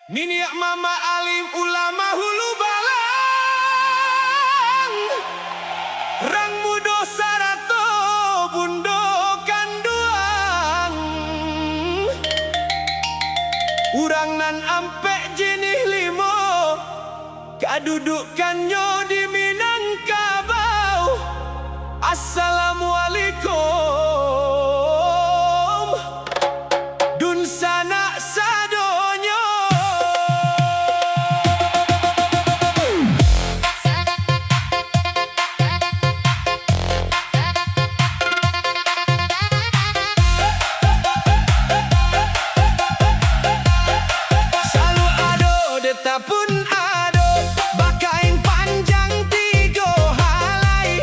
Niniak mama alim ulama hulu balang Rang mudo sarato bundo kanduang Urang nan ampe jenih limo Kadudukannya di Minangkabau Assalamualaikum Dun sana sadonyo Selalu ado detapun ado Bakain panjang tigo halai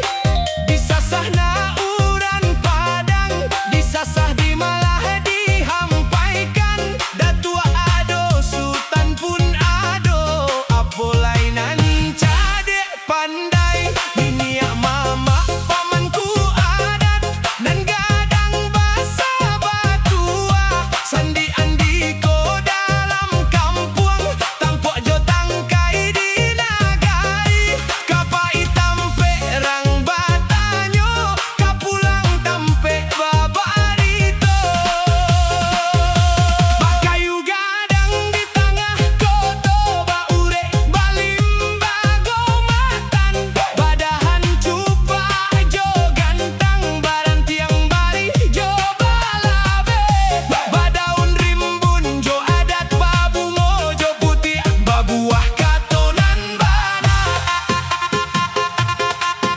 Disasah na uran padang Disasah di malah dihampaikan Datua ado sultan pun ado Apolai nan cadek pandai Niniak mama pamanku adat Nan gadang basa batua Sandi andiko dalam kampuang Tampok jo tangkai di nagari Kapai tampe rang batanyo Kapulang tampe babarito Bakayu gadang di tengah koto Baure balimba gomatan Badahan cupa jo gantang Barantiang bari jo balabe Badaun rimbun jo adat babungo Jo putih babuah katonan bana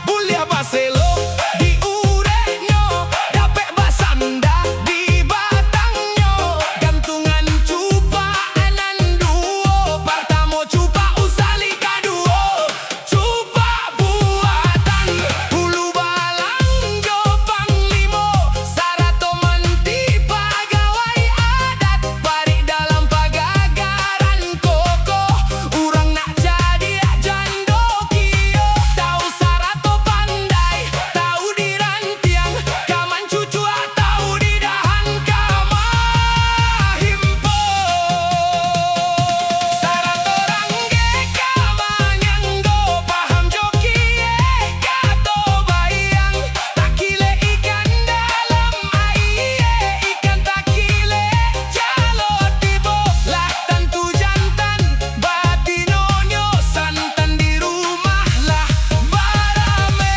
Bulia baselo di urenyo Dapek basanda di batangnya Gantungan cupa anan duo Partamo cupa usali kaduo Cupa buatan hulu balang jo panglimo Sarato menti pagawai adat Pari dalam pagagaran koko Urang nak jadi jando kio Tahu sarato pandai Tahu dirantiang Kaman cucu tahu di dahan kamahimpo Sarato rangge kamanyanggo Paham jokie kato bayang Takile ikan dalam aie Ikan takile jalo tibo Lah tentu jantan batinonyo Santan di rumah lah barame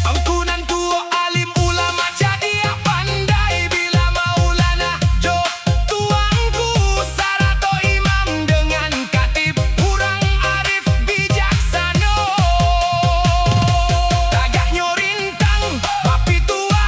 Angkunan tuo alim ulama jadi pandai Bila maulana jo tuangku Sarato imam dengan katib Kurang arif bijaksana Tagak nyorintang bapi tua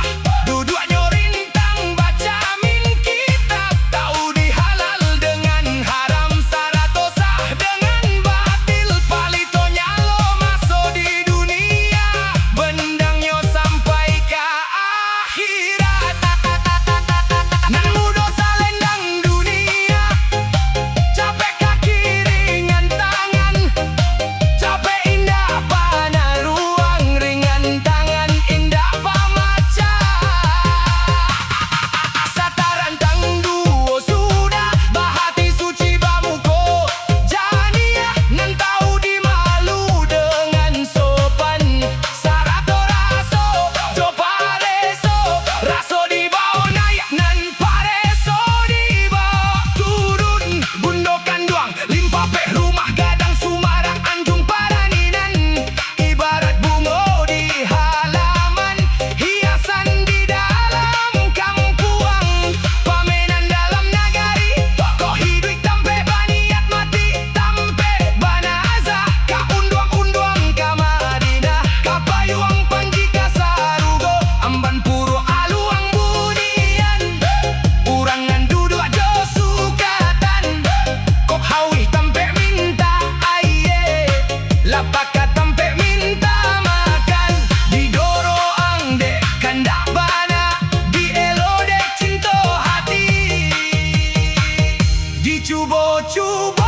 Duduk nyorintang baca min kitab Tahu dihalal dengan haram Sarato sah dengan batil Palito nyalo maso di dunia Bendangnya sampai ke akhirat Nan mudo salendang dunia Capek kaki ringan tangan Capek indah pana ruang Ringan tangan indah pamaca Sataran tang duo sudah Bahati suci bamuko Janiah nan tahu di malu dengan sopan Sarato raso jo pareso Raso di bawah naik nan pareso di bawah turun Bundo kanduang limpa peh rumah gadang Sumarang anjung paraninan Ibarat bungo di halaman Hiasan di dalam kampuang Pamenan dalam nagari Kok hidup tampe baniat mati Tampe banaza Ka unduang-unduang ka Madinah Ka payuang panjika sarugo Amban puro aluang bunian Urangan duduk jo sukatan Kok hawi tampe minta aye Lapaka tampe minta makan Didoro ang dek kandak bana Di elo dek cinto hati Dicubo-cubo